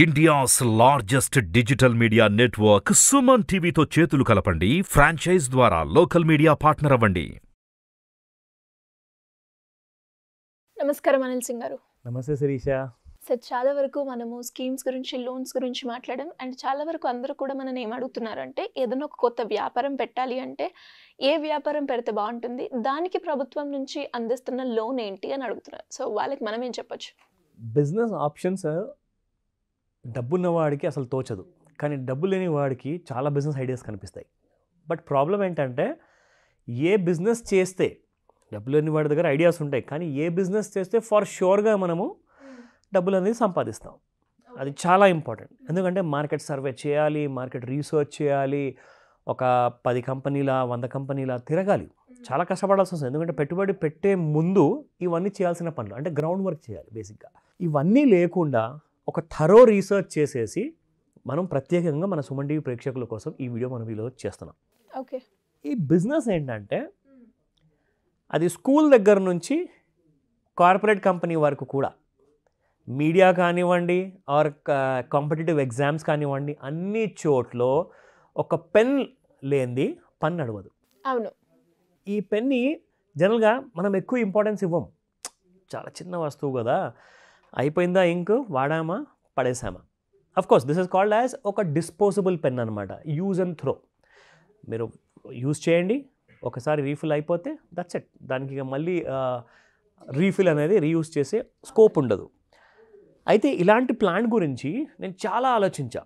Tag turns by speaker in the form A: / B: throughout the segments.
A: India's largest digital media network Suman టీవీతో చేతులు కలపండి. ఫ్రాంచైజ్ ద్వారా లోకల్ మీడియా పార్ట్నర్ అవ్వండి.
B: నమస్కారం అనిల్ సింగ్ గారు.
C: నమస్తే శిరీష.
B: సార్, చాలా వరకు మనము స్కీమ్స్ గురించి, లోన్స్ గురించి మాట్లాడడం అండ్ చాలా వరకు అందరూ కూడా మనల్ని ఏం అడుగుతున్నారంటే ఏదైనా ఒక కొత్త వ్యాపారం పెట్టాలి అంటే ఏ వ్యాపారం పెడితే బాగుంటుంది, దానికి ప్రభుత్వం నుంచి అందిస్తున్న లోన్ ఏంటి అని అడుగుతున్నారు. సో వాళ్ళకి మనం ఏం చెప్పొచ్చు?
C: బిజినెస్ ఆప్షన్స్ డబ్బున్న వాడికి అసలు తోచదు, కానీ డబ్బు లేని వాడికి చాలా బిజినెస్ ఐడియాస్ కనిపిస్తాయి. బట్ ప్రాబ్లం ఏంటంటే ఏ బిజినెస్ చేస్తే డబ్బు లేని వాడి దగ్గర ఐడియాస్ ఉంటాయి, కానీ ఏ బిజినెస్ చేస్తే ఫర్ షూర్గా మనము డబ్బులు అనేది సంపాదిస్తాం. అది చాలా ఇంపార్టెంట్. ఎందుకంటే మార్కెట్ సర్వే చేయాలి, మార్కెట్ రీసెర్చ్ చేయాలి, ఒక 10 కంపెనీల 100 కంపెనీల తిరగాలి, చాలా కష్టపడాల్సి వస్తుంది. ఎందుకంటే పెట్టుబడి పెట్టే ముందు ఇవన్నీ చేయాల్సిన పనులు, అంటే గ్రౌండ్ వర్క్ చేయాలి బేసిక్గా. ఇవన్నీ లేకుండా ఒక థరో రీసెర్చ్ చేసేసి మనం ప్రత్యేకంగా మన సుమన్ టీవీ ప్రేక్షకుల కోసం ఈ వీడియో మనం ఈరోజు చేస్తున్నాం.
B: ఓకే.
C: ఈ బిజినెస్ ఏంటంటే అది స్కూల్ దగ్గర నుంచి కార్పొరేట్ కంపెనీ వరకు కూడా, మీడియా కానివ్వండి ఆర్ కాంపిటేటివ్ ఎగ్జామ్స్ కానివ్వండి, అన్ని చోట్ల ఒక పెన్ లేనిది పని నడవదు. అవును. ఈ పెన్ని జనరల్గా మనం ఎక్కువ ఇంపార్టెన్స్ ఇవ్వం, చాలా చిన్న వస్తువు కదా, అయిపోయిందా ఇంక్, వాడామా పడేసామా. Of course this is called as ఒక డిస్పోజబుల్ పెన్ అనమాట, యూజ్ అండ్ త్రో. మీరు యూజ్ చేయండి, ఒకసారి రీఫిల్ అయిపోతే దట్స్ ఇట్. దానికి మళ్ళీ రీఫిల్ అనేది రీయూజ్ చేసే స్కోప్ ఉండదు. అయితే ఇలాంటి ప్లాన్ గురించి నేను చాలా ఆలోచించా.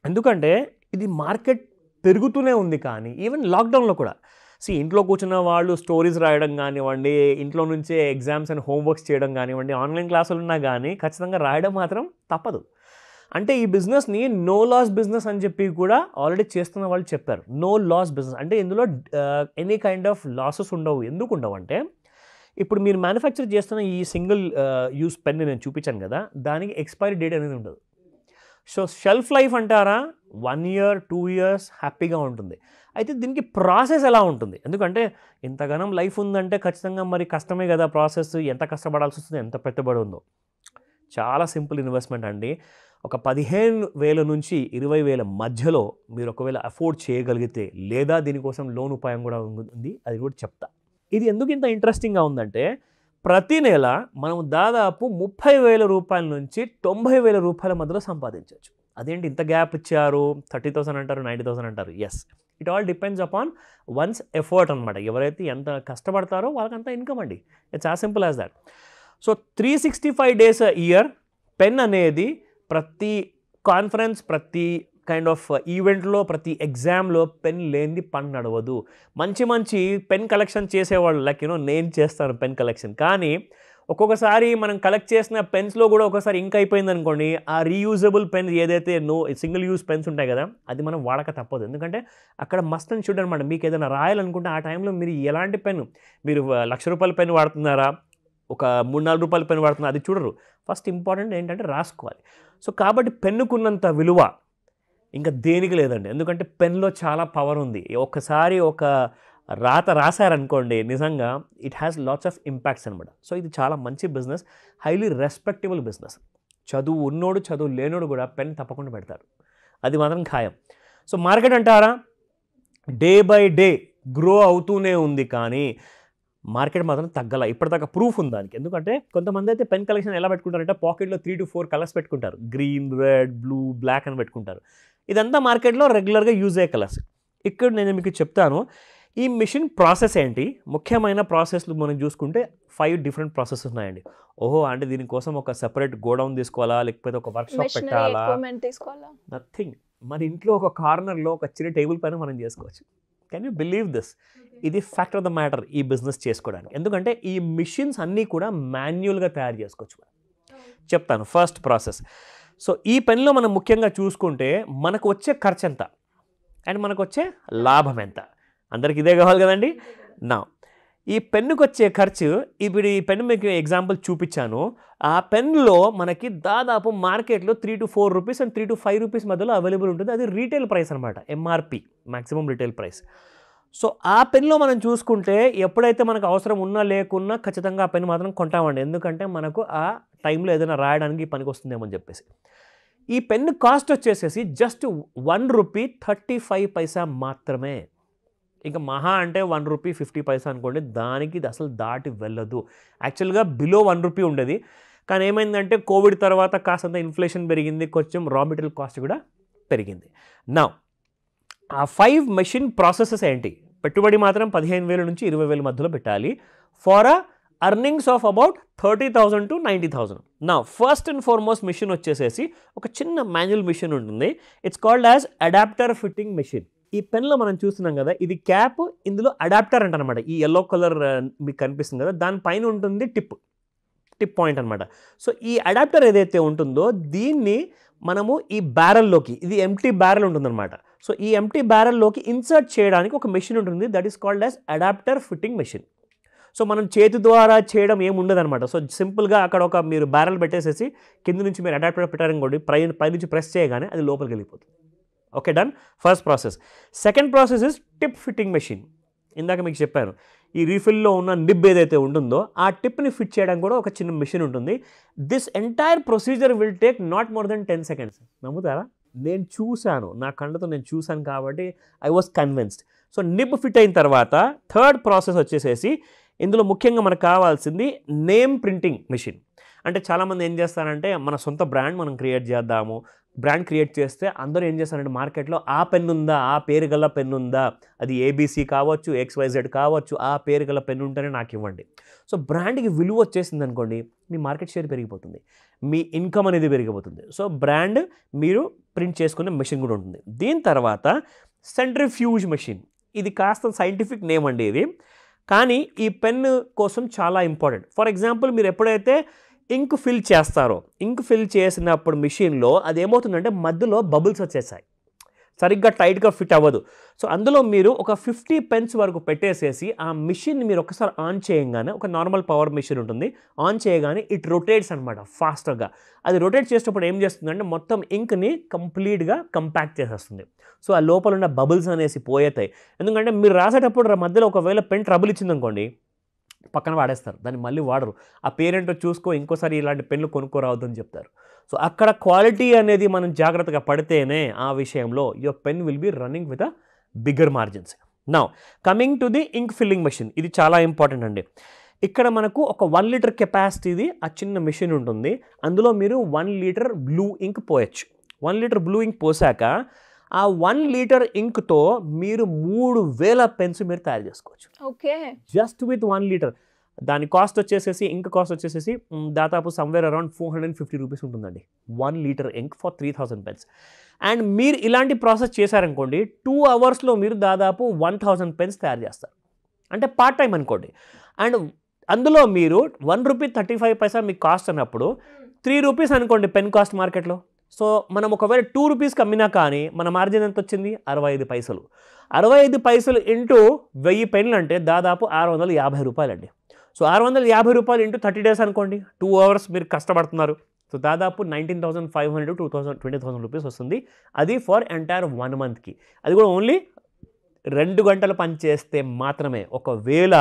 C: ఎందుకంటే ఇది మార్కెట్ పెరుగుతూనే ఉంది, కానీ ఈవెన్ లాక్డౌన్లో కూడా ఇంట్లో కూర్చున్న వాళ్ళు స్టోరీస్ రాయడం కానివ్వండి, ఇంట్లో నుంచే ఎగ్జామ్స్ అండ్ హోంవర్క్స్ చేయడం కానివ్వండి, ఆన్లైన్ క్లాసులు ఉన్నా కానీ ఖచ్చితంగా రాయడం మాత్రం తప్పదు. అంటే ఈ బిజినెస్ని నో లాస్ బిజినెస్ అని చెప్పి కూడా ఆల్రెడీ చేస్తున్న వాళ్ళు చెప్పారు. నో లాస్ బిజినెస్ అంటే ఇందులో ఎనీ కైండ్ ఆఫ్ లాసెస్ ఉండవు. ఎందుకు ఉండవు అంటే, ఇప్పుడు మీరు మ్యానుఫ్యాక్చర్ చేస్తున్న ఈ సింగిల్ యూస్ పెన్ నేను చూపించాను కదా, దానికి ఎక్స్పైరీ డేట్ అనేది ఉండదు. సో షెల్ఫ్ లైఫ్ అంటారా 1 year 2 years హ్యాపీగా ఉంటుంది. అయితే దీనికి ప్రాసెస్ ఎలా ఉంటుంది? ఎందుకంటే ఇంతగానం లైఫ్ ఉందంటే ఖచ్చితంగా మరి కష్టమే కదా ప్రాసెస్. ఎంత కష్టపడాల్సి వస్తుంది, ఎంత పెట్టుబడి ఉందో. చాలా సింపుల్ ఇన్వెస్ట్మెంట్ అండి. ఒక 15,000 నుంచి 20,000 మధ్యలో మీరు ఒకవేళ అఫోర్డ్ చేయగలిగితే, లేదా దీనికోసం లోన్ ఉపాయం కూడా ఉంది, అది కూడా చెప్తా. ఇది ఎందుకు ఇంత ఇంట్రెస్టింగ్గా ఉందంటే, ప్రతి నెల మనం దాదాపు 30,000 రూపాయల నుంచి 90,000 రూపాయల మధ్యలో సంపాదించవచ్చు. అదేంటి ఇంత గ్యాప్ ఇచ్చారు, 30,000 అంటారు, 90,000 అంటారు. Yes, it all depends upon one's effort అనమాట. ఎవరైతే ఎంత కష్టపడతారో వాళ్ళకంత ఇన్కమ్ అండి. It's as simple as that. So 365 days a year pen అనేది ప్రతి కాన్ఫరెన్స్, ప్రతి కైండ్ ఆఫ్ ఈవెంట్లో, ప్రతి ఎగ్జామ్లో పెన్ లేనిది పని నడవదు. మంచి పెన్ కలెక్షన్ చేసేవాళ్ళు లైక్ నేను చేస్తాను పెన్ కలెక్షన్, కానీ ఒక్కొక్కసారి మనం కలెక్ట్ చేసిన పెన్స్లో కూడా ఒకసారి ఇంక్ అయిపోయింది అనుకోండి, ఆ రీయూజబుల్ పెన్ ఏదైతే సింగిల్ యూజ్ పెన్స్ ఉంటాయి కదా, అది మనం వాడక తప్పదు. ఎందుకంటే అక్కడ మస్ట్ అండ్ షుడ్ అనమాట. మీకు ఏదైనా రాయాలనుకుంటే ఆ టైంలో మీరు ఎలాంటి పెన్, మీరు 1,00,000 రూపాయల పెన్ వాడుతున్నారా, ఒక 3-4 రూపాయల పెన్ వాడుతున్నారు, అది చూడరు. ఫస్ట్ ఇంపార్టెంట్ ఏంటంటే రాసుకోవాలి. సో కాబట్టి పెన్నుకున్నంత విలువ ఇంకా దేనికి లేదండి. ఎందుకంటే పెన్లో చాలా పవర్ ఉంది. ఒక్కసారి ఒక రాత రాశారనుకోండి, నిజంగా it has lots of impacts అనమాట. సో ఇది చాలా మంచి బిజినెస్, హైలీ రెస్పెక్టబుల్ బిజినెస్. చదువు ఉన్నోడు, చదువు లేనోడు కూడా పెన్ తప్పకుండా పెడతారు, అది మాత్రం ఖాయం. సో మార్కెట్ అంటారా డే బై డే గ్రో అవుతూనే ఉంది, కానీ మార్కెట్ మాత్రం తగ్గల. ఇప్పటిదాకా ప్రూఫ్ ఉంది దానికి. ఎందుకంటే కొంతమంది అయితే పెన్ కలెక్షన్ ఎలా పెట్టుకుంటారంటే పాకెట్లో 3 to 4 కలర్స్ పెట్టుకుంటారు, గ్రీన్, రెడ్, బ్లూ, బ్లాక్ అని పెట్టుకుంటారు. ఇదంతా మార్కెట్లో రెగ్యులర్గా యూజ్ అయ్యే కలర్స్. ఇక్కడ నేను మీకు చెప్తాను ఈ మిషన్ ప్రాసెస్ ఏంటి. ముఖ్యమైన ప్రాసెస్లు మనం చూసుకుంటే 5 different ప్రాసెస్ ఉన్నాయండి. అంటే దీనికోసం ఒక సెపరేట్ గోడౌన్ తీసుకోవాలా, లేకపోతే ఒక వర్క్షాప్ పెట్టాలా, నథింగ్. మన ఇంట్లో ఒక కార్నర్లో ఒక చిన్న టేబుల్ పైన మనం చేసుకోవచ్చు. Can you believe this? ఇది ఫ్యాక్ట్ ఆఫ్ ద మ్యాటర్ ఈ బిజినెస్ చేసుకోవడానికి. ఎందుకంటే ఈ మిషన్స్ అన్నీ కూడా మాన్యువల్గా తయారు చేసుకోవచ్చు. చెప్తాను ఫస్ట్ ప్రాసెస్. సో ఈ పెన్లో మనం ముఖ్యంగా చూసుకుంటే మనకు వచ్చే ఖర్చు ఎంత అండ్ మనకు వచ్చే లాభం ఎంత, అందరికి ఇదే కావాలి కదండి. ఈ పెన్నుకు వచ్చే ఖర్చు, ఇప్పుడు ఈ పెన్ను మీకు ఎగ్జాంపుల్ చూపించాను. ఆ పెన్లో మనకి దాదాపు మార్కెట్లో 3 to 4 rupees and 3 to 5 rupees మధ్యలో అవైలబుల్ ఉంటుంది. అది రీటైల్ ప్రైస్ అనమాట, MRP, maximum retail price. So ఆ పెన్లో మనం చూసుకుంటే ఎప్పుడైతే మనకు అవసరం ఉన్నా లేకున్నా ఖచ్చితంగా ఆ పెన్ మాత్రం కొంటామండి. ఎందుకంటే మనకు ఆ టైంలో ఏదైనా రాయడానికి పనికి వస్తుందేమో అని చెప్పేసి. ఈ పెన్ కాస్ట్ వచ్చేసేసి జస్ట్ ₹1.35 మాత్రమే. ఇంకా మహా అంటే ₹1.50 అనుకోండి, దానికి ఇది అసలు దాటి వెళ్ళదు. యాక్చువల్గా బిలో ₹1 ఉండేది, కానీ ఏమైందంటే కోవిడ్ తర్వాత కాస్తంత ఇన్ఫ్లేషన్ పెరిగింది, కొంచెం రా మెటీరియల్ కాస్ట్ కూడా పెరిగింది. నా ఆ 5 మెషిన్ ప్రాసెసెస్ ఏంటి? పెట్టుబడి మాత్రం 15,000 నుంచి 20,000 మధ్యలో పెట్టాలి for earnings of about 30,000 to 90,000. నా ఫస్ట్ అండ్ ఫార్మోస్ట్ మిషన్ వచ్చేసేసి ఒక చిన్న మాన్యువల్ మిషన్ ఉంటుంది. It's called as adapter fitting machine. ఈ పెన్లో మనం చూస్తున్నాం కదా, ఇది క్యాప్, ఇందులో అడాప్టర్ అంటనమాట. ఈ ఎల్లో కలర్ మీకు కనిపిస్తుంది కదా, దానిపైన ఉంటుంది టిప్ పాయింట్ అనమాట. సో ఈ అడాప్టర్ ఏదైతే ఉంటుందో దీన్ని మనము ఈ బ్యారెల్లోకి, ఇది ఎంటీ బ్యారెల్ ఉంటుందన్నమాట. సో ఈ ఎంటీ బ్యారెల్లోకి ఇన్సర్ట్ చేయడానికి ఒక మెషిన్ ఉంటుంది, that is called as adapter fitting machine. So మనం చేతి ద్వారా చేయడం ఏమి ఉండదు అనమాట. సో సింపుల్గా అక్కడ ఒక మీరు బ్యారెల్ పెట్టేసేసి కింద నుంచి మీరు అడాప్టర్ పెట్టారనుకోండి, పైనుంచి ప్రెస్ చేయగానే అది లోపలికి వెళ్ళిపోతుంది. Okay, done. First process. Second process is tip fitting machine. ఇందాక మీకు చెప్పాను, ఈ రీఫిల్లో ఉన్న నిబ్ ఏదైతే ఉంటుందో ఆ టిప్ని ఫిట్ చేయడానికి కూడా ఒక చిన్న మెషిన్ ఉంటుంది. This entire procedure will take not more than 10 seconds. నమ్ముతారా? నేను చూశాను, నా కళ్ళతో నేను చూశాను కాబట్టి I was convinced. So nib fit అయిన తర్వాత థర్డ్ ప్రాసెస్ వచ్చేసేసి, ఇందులో ముఖ్యంగా మనకు కావాల్సింది నేమ్ ప్రింటింగ్ మెషిన్. అంటే చాలామంది ఏం చేస్తారంటే మన సొంత బ్రాండ్ మనం క్రియేట్ చేద్దాము, బ్రాండ్ క్రియేట్ చేస్తే అందరూ ఏం చేస్తారంటే మార్కెట్లో ఆ పెన్ ఉందా, ఆ పేరు గల పెన్ ఉందా, అది ఏబీసీ కావచ్చు, XYZ కావచ్చు, ఆ పేరు గల పెన్ ఉంటేనే నాకు ఇవ్వండి. సో బ్రాండ్కి విలువ వచ్చేసింది అనుకోండి, మీ మార్కెట్ షేర్ పెరిగిపోతుంది, మీ ఇన్కమ్ అనేది పెరిగిపోతుంది. సో బ్రాండ్ మీరు ప్రింట్ చేసుకునే మెషిన్ కూడా ఉంటుంది. దీని తర్వాత సెంట్రిఫ్యూజ్ మెషిన్. ఇది కాస్త సైంటిఫిక్ నేమ్ అండి ఇది, కానీ ఈ పెన్ కోసం చాలా ఇంపార్టెంట్. ఫర్ ఎగ్జాంపుల్, మీరు ఎప్పుడైతే ఇంక్ ఫిల్ చేస్తారో, ఇంక్ ఫిల్ చేసినప్పుడు మిషన్లో అది ఏమవుతుందంటే మధ్యలో బబుల్స్ వచ్చేసాయి, సరిగ్గా టైట్గా ఫిట్ అవ్వదు. సో అందులో మీరు ఒక 50 pens వరకు పెట్టేసేసి ఆ మిషన్ మీరు ఒకసారి ఆన్ చేయగానే, ఒక నార్మల్ పవర్ మిషన్ ఉంటుంది, ఆన్ చేయగానే ఇట్ రొటేట్స్ అనమాట ఫాస్ట్గా. అది రొటేట్ చేసేటప్పుడు ఏం చేస్తుందంటే మొత్తం ఇంక్ని కంప్లీట్గా కంపాక్ట్ చేసేస్తుంది. సో ఆ లోపల ఉన్న బబుల్స్ అనేసి పోయేతాయి. ఎందుకంటే మీరు రాసేటప్పుడు మధ్యలో ఒకవేళ పెన్ ట్రబుల్ ఇచ్చిందనుకోండి, పక్కన వాడేస్తారు, దాన్ని మళ్ళీ వాడరు. ఆ పేరెంట్ చూసుకో, ఇంకోసారి ఇలాంటి పెన్లు కొనుక్కోరావద్దు అని చెప్తారు. సో అక్కడ క్వాలిటీ అనేది మనం జాగ్రత్తగా పడితేనే ఆ విషయంలో your pen will be running with a bigger margins. Now coming to the ink filling machine. ఇది చాలా ఇంపార్టెంట్ అండి. ఇక్కడ మనకు ఒక 1 liter కెపాసిటీది ఆ చిన్న మెషిన్ ఉంటుంది. అందులో మీరు 1 liter బ్లూ ఇంక్ పోయచ్చు. 1 liter బ్లూ ఇంక్ పోసాక ఆ 1 liter ఇంక్తో మీరు 3,000 pens మీరు తయారు చేసుకోవచ్చు.
B: Okay,
C: just with 1 liter. దాని కాస్ట్ వచ్చేసేసి, ఇంక్ కాస్ట్ వచ్చేసేసి దాదాపు సమ్వేర్ అరౌండ్ ₹450 ఉంటుందండి. 1 liter ink for 3,000 pens. And మీరు ఇలాంటి ప్రాసెస్ చేశారనుకోండి, 2 hours మీరు దాదాపు 1,000 pens తయారు చేస్తారు. అంటే పార్ట్ టైం అనుకోండి. అండ్ అందులో మీరు ₹1.35 మీకు కాస్ట్ అన్నప్పుడు ₹3 అనుకోండి పెన్ కాస్ట్ మార్కెట్లో. సో మనం ఒకవేళ ₹2 అమ్మినా కానీ మన మార్జిన్ ఎంత వచ్చింది? 65 పైసలు. 65 పైసలు ఇంటూ 1000 పెన్లు అంటే దాదాపు ₹650 అండి. సో ₹650 ఇంటూ 30 days అనుకోండి, 2 hours మీరు కష్టపడుతున్నారు. సో దాదాపు 19,500 to 20,000 రూపీస్ వస్తుంది. అది ఫర్ ఎంటైర్ 1 monthకి. అది కూడా ఓన్లీ 2 గంటలు పని చేస్తే మాత్రమే. ఒకవేళ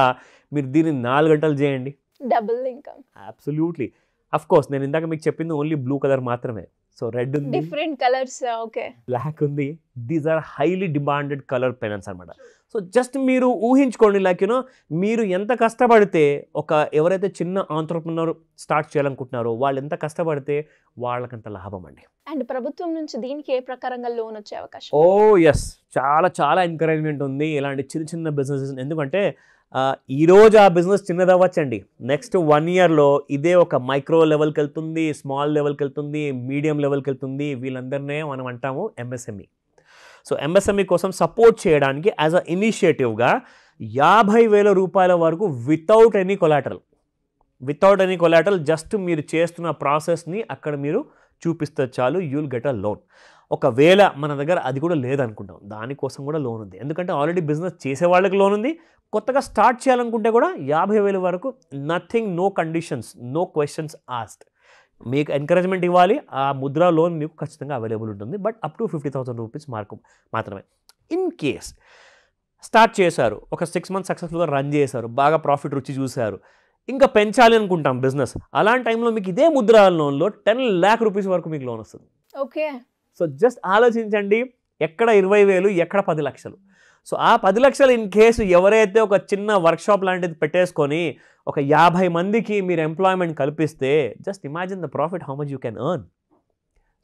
C: మీరు దీన్ని 4 గంటలు చేయండి,
B: double income.
C: Absolutely. Of course నేను ఇందాక మీకు చెప్పింది ఓన్లీ బ్లూ కలర్ మాత్రమే. సో రెడ్ ఉంది,
B: డిఫరెంట్ కలర్స్, ఓకే,
C: బ్లాక్ ఉంది. These are highly demanded colour pens అనమాట. సో జస్ట్ మీరు ఊహించుకోండి, లైక్ యూనో మీరు ఎంత కష్టపడితే, ఎవరైతే చిన్న ఆంట్రప్రెన్యూర్ స్టార్ట్ చేయాలనుకుంటున్నారో వాళ్ళు ఎంత కష్టపడితే వాళ్ళకంత లాభం అండి.
B: అండ్ ప్రభుత్వం నుంచి దీనికి ఏ ప్రకారంగా లోన్ వచ్చే అవకాశం?
C: ఓ ఎస్, చాలా చాలా ఎంకరేజ్మెంట్ ఉంది ఇలాంటి చిన్న చిన్న బిజినెసెస్. ఎందుకంటే ఈరోజు ఆ బిజినెస్ చిన్నదవ్వచ్చండి, నెక్స్ట్ 1 yearలో ఇదే ఒక మైక్రో లెవెల్కి వెళ్తుంది, స్మాల్ లెవెల్కి వెళ్తుంది, మీడియం లెవెల్కి వెళ్తుంది. వీళ్ళందరినీ మనం అంటాము MSME. సో MSME కోసం సపోర్ట్ చేయడానికి యాజ్ అ ఇనిషియేటివ్గా ₹50,000 వరకు వితౌట్ ఎనీ కొలాటరల్ జస్ట్ మీరు చేస్తున్న ప్రాసెస్ని అక్కడ మీరు చూపిస్తే చాలు, you will get a loan. ఒకవేళ మన దగ్గర అది కూడా లేదనుకుంటాం, దానికోసం కూడా లోన్ ఉంది. ఎందుకంటే ఆల్రెడీ బిజినెస్ చేసే వాళ్ళకి లోన్ ఉంది, కొత్తగా స్టార్ట్ చేయాలనుకుంటే కూడా 50,000 వరకు, nothing, no conditions, no questions asked. మీకు ఎంకరేజ్మెంట్ ఇవ్వాలి, ఆ ముద్రా లోన్ మీకు ఖచ్చితంగా అవైలబుల్ ఉంటుంది, బట్ అప్ టు ₹50,000 మాత్రమే. ఇన్ కేస్ స్టార్ట్ చేశారు, ఒక 6 months సక్సెస్ఫుల్గా రన్ చేశారు, బాగా ప్రాఫిట్ రుచి చూశారు, ఇంకా పెంచాలి అనుకుంటాం బిజినెస్, అలాంటి టైంలో మీకు ఇదే ముద్రా లోన్లో ₹10 lakh వరకు మీకు లోన్ వస్తుంది.
B: ఓకే.
C: సో జస్ట్ ఆలోచించండి, ఎక్కడ 20,000 ఎక్కడ 10 లక్షలు. సో ఆ 10 లక్షలు ఇన్ కేసు ఎవరైతే ఒక చిన్న వర్క్షాప్ లాంటిది పెట్టేసుకొని ఒక 50 మందికి మీరు ఎంప్లాయ్మెంట్ కల్పిస్తే just imagine the profit how much you can earn.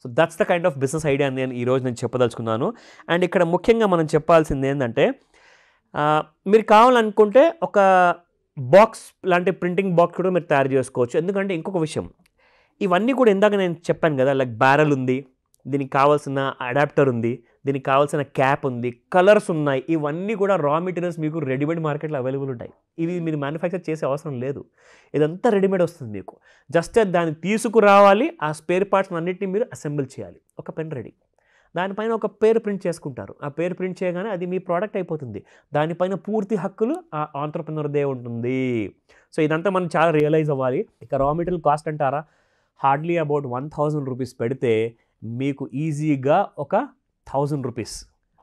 C: So that's the kind of business idea నేను చెప్పదలుచుకున్నాను. అండ్ ఇక్కడ ముఖ్యంగా మనం చెప్పాల్సింది ఏంటంటే మీరు కావాలనుకుంటే ఒక బాక్స్ లాంటి ప్రింటింగ్ బాక్స్ కూడా మీరు తయారు చేసుకోవచ్చు. ఎందుకంటే ఇంకొక విషయం, ఇవన్నీ కూడా ఇందాక నేను చెప్పాను కదా, లైక్ బ్యారల్ ఉంది, దీనికి కావాల్సిన అడాప్టర్ ఉంది, దీనికి కావాల్సిన క్యాప్ ఉంది, కలర్స్ ఉన్నాయి. ఇవన్నీ కూడా రా మెటీరియల్స్ మీకు రెడీమేడ్ మార్కెట్లో అవైలబుల్ ఉంటాయి. ఇవి మీరు మ్యానుఫ్యాక్చర్ చేసే అవసరం లేదు, ఇదంతా రెడీమేడ్ వస్తుంది మీకు. జస్ట్ దాన్ని తీసుకురావాలి, ఆ స్పేర్ పార్ట్స్ అన్నింటినీ మీరు అసెంబుల్ చేయాలి. ఒక పెన్ రెడీ, దానిపైన ఒక పేరు ప్రింట్ చేసుకుంటారు. ఆ పేరు ప్రింట్ చేయగానే అది మీ ప్రోడక్ట్ అయిపోతుంది. దానిపైన పూర్తి హక్కులు ఆ ఆంట్రప్రెన్యూర్దే ఉంటుంది. సో ఇదంతా మనం చాలా రియలైజ్ అవ్వాలి. ఇక రా మెటీరియల్ కాస్ట్ అంటారా, హార్డ్లీ అబౌట్ 1,000 రూపీస్ పెడితే మీకు ఈజీగా ఒక 1,000 రూపీస్,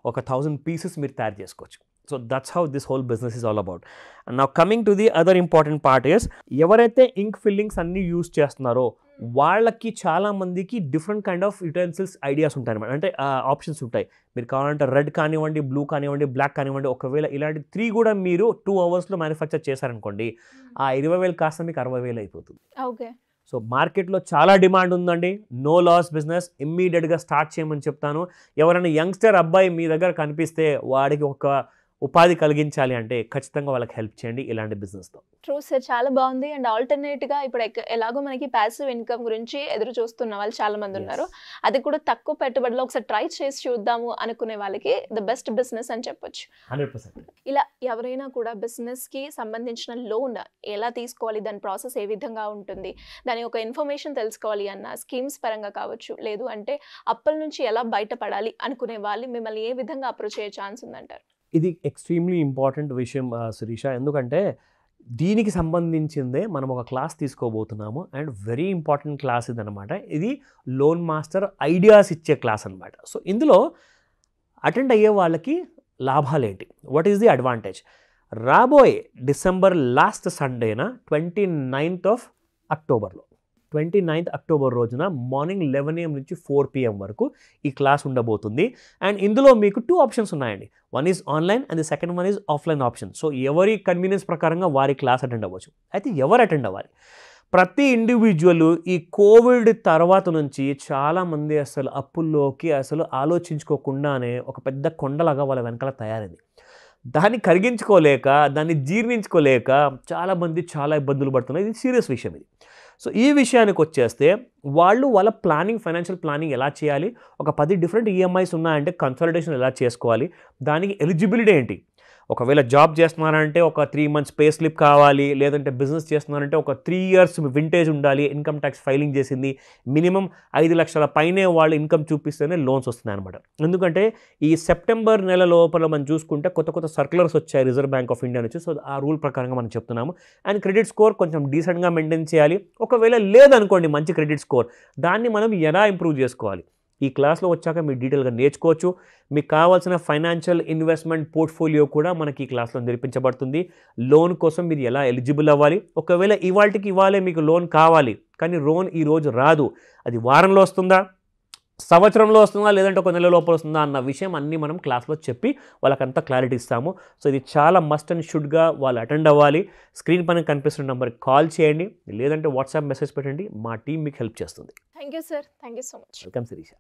C: ఒక 1,000 పీసెస్ మీరు తయారు చేసుకోవచ్చు. So that's how this whole business is all about. And now coming to the other important part is, ఎవరైతే ఇంక్ ఫిల్లింగ్స్ అన్నీ యూజ్ చేస్తున్నారో వాళ్ళకి చాలామందికి different kind of utensils ideas ఉంటాయి అనమాట. అంటే ఆప్షన్స్ ఉంటాయి. మీరు కావాలంటే రెడ్ కానివ్వండి, బ్లూ కానివ్వండి, బ్లాక్ కానివ్వండి. ఒకవేళ ఇలాంటి 3 కూడా మీరు 2 అవర్స్లో మ్యానుఫ్యాక్చర్ చేశారనుకోండి, ఆ 20,000 కాస్త మీకు 60,000 అయిపోతుంది.
B: ఓకే.
C: సో మార్కెట్లో చాలా డిమాండ్ ఉందండి. నో లాస్ బిజినెస్, ఇమ్మీడియట్గా స్టార్ట్ చేయమని చెప్తాను. ఎవరైనా యంగ్స్టర్ అబ్బాయి మీ దగ్గర కనిపిస్తే వాడికి ఒక ఉపాధి కలిగించాలి అంటే ఖచ్చితంగా వాళ్ళకి హెల్ప్ చేయండి ఇలాంటి బిజినెస్తో.
B: ట్రూ సార్, చాలా బాగుంది. అండ్ ఆల్టర్నేట్గా ఇప్పుడు ఎలాగో మనకి ప్యాసివ్ ఇన్కమ్ గురించి ఎదురు చూస్తున్న వాళ్ళు చాలా మంది ఉన్నారు. అది కూడా తక్కువ పెట్టుబడిలో ఒకసారి ట్రై చేసి చూద్దాము అనుకునే వాళ్ళకి ద బెస్ట్ బిజినెస్ అని చెప్పొచ్చు.
C: 100%.
B: ఇలా ఎవరైనా కూడా బిజినెస్కి సంబంధించిన లోన్ ఎలా తీసుకోవాలి, దాని ప్రాసెస్ ఏ విధంగా ఉంటుంది, దాని ఒక ఇన్ఫర్మేషన్ తెలుసుకోవాలి అన్న, స్కీమ్స్ పరంగా కావచ్చు, లేదు అంటే అప్పుల నుంచి ఎలా బయటపడాలి అనుకునే వాళ్ళు మిమ్మల్ని ఏ విధంగా అప్రోచ్ అయ్యే ఛాన్స్ ఉందంటారు?
C: ఇది ఎక్స్ట్రీమ్లీ ఇంపార్టెంట్ విషయం శిరీష. ఎందుకంటే దీనికి సంబంధించిందే మనం ఒక క్లాస్ తీసుకోబోతున్నాము. అండ్ వెరీ ఇంపార్టెంట్ క్లాస్ ఇది అనమాట. ఇది లోన్ మాస్టర్ ఐడియాస్ ఇచ్చే క్లాస్ అనమాట. సో ఇందులో అటెండ్ అయ్యే వాళ్ళకి లాభాలేంటి, వాట్ ఈస్ ది అడ్వాంటేజ్? రాబోయే డిసెంబర్ లాస్ట్ సండేన 29th అక్టోబర్లో 29th అక్టోబర్ రోజున మార్నింగ్ 11 AM నుంచి 4 PM వరకు ఈ క్లాస్ ఉండబోతుంది. అండ్ ఇందులో మీకు 2 ఆప్షన్స్ ఉన్నాయండి. One is online and the second one is offline option. So ఎవరి కన్వీనియన్స్ ప్రకారంగా వారి క్లాస్ అటెండ్ అవ్వచ్చు. అయితే ఎవరు అటెండ్ అవ్వాలి? ప్రతి ఇండివిజువల్ ఈ కోవిడ్ తర్వాత నుంచి చాలామంది అసలు అప్పుల్లోకి అసలు ఆలోచించుకోకుండానే ఒక పెద్ద కొండలాగా వాళ్ళ వెనకాల తయారైంది. దాన్ని కరిగించుకోలేక, దాన్ని జీర్ణించుకోలేక చాలామంది చాలా ఇబ్బందులు పడుతున్నారు. ఇది సీరియస్ విషయం ఇది. సో ఈ విషయానికి వచ్చేస్తే వాళ్ళ ప్లానింగ్, ఫైనాన్షియల్ ప్లానింగ్ ఎలా చేయాలి, ఒక 10 డిఫరెంట్ ఈఎంఐస్ ఉన్నాయంటే కన్సల్టేషన్ ఎలా చేసుకోవాలి, దానికి ఎలిజిబిలిటీ ఏంటి, ఒకవేళ జాబ్ చేస్తున్నారంటే ఒక 3 months పే స్లిప్ కావాలి, లేదంటే బిజినెస్ చేస్తున్నారంటే ఒక 3 years వింటేజ్ ఉండాలి, ఇన్కమ్ ట్యాక్స్ ఫైలింగ్ చేసింది, మినిమం 5 లక్షల పైనే వాళ్ళు ఇన్కమ్ చూపిస్తేనే లోన్స్ వస్తున్నాయి అనమాట. ఎందుకంటే ఈ సెప్టెంబర్ నెల లోపల మనం చూసుకుంటే కొత్త సర్క్యులర్స్ వచ్చాయి రిజర్వ్ బ్యాంక్ ఆఫ్ ఇండియా నుంచి. సో ఆ రూల్ ప్రకారంగా మనం చెప్తున్నాము. అండ్ క్రెడిట్ స్కోర్ కొంచెం డీసెంట్గా మెయింటైన్ చేయాలి. ఒకవేళ లేదనుకోండి మంచి క్రెడిట్ స్కోర్, దాన్ని మనం ఎలా ఇంప్రూవ్ చేసుకోవాలి ఈ క్లాస్లో వచ్చాక మీరు డీటెయిల్గా నేర్చుకోవచ్చు. మీకు కావాల్సిన ఫైనాన్షియల్ ఇన్వెస్ట్మెంట్ పోర్ట్ఫోలియో కూడా మనకి ఈ క్లాస్లో నేర్పించబడుతుంది. లోన్ కోసం మీరు ఎలా ఎలిజిబుల్ అవ్వాలి, ఒకవేళ ఇవాళకి ఇవ్వాలే మీకు లోన్ కావాలి కానీ లోన్ ఈరోజు రాదు, అది వారంలో వస్తుందా, సంవత్సరంలో వస్తుందా, లేదంటే ఒక నెల లోపల వస్తుందా అన్న విషయం అన్నీ మనం క్లాస్లో చెప్పి వాళ్ళకంతా క్లారిటీ ఇస్తాము. సో ఇది చాలా మస్ట్ అండ్ షుడ్గా వాళ్ళు అటెండ్ అవ్వాలి. స్క్రీన్ పైన కనిపిస్తున్న నెంబర్కి కాల్ చేయండి, లేదంటే వాట్సాప్ మెసేజ్ పెట్టండి, మా టీం మీకు హెల్ప్ చేస్తుంది.
B: Thank you sir, thank you so much.
C: Welcome Sirisha.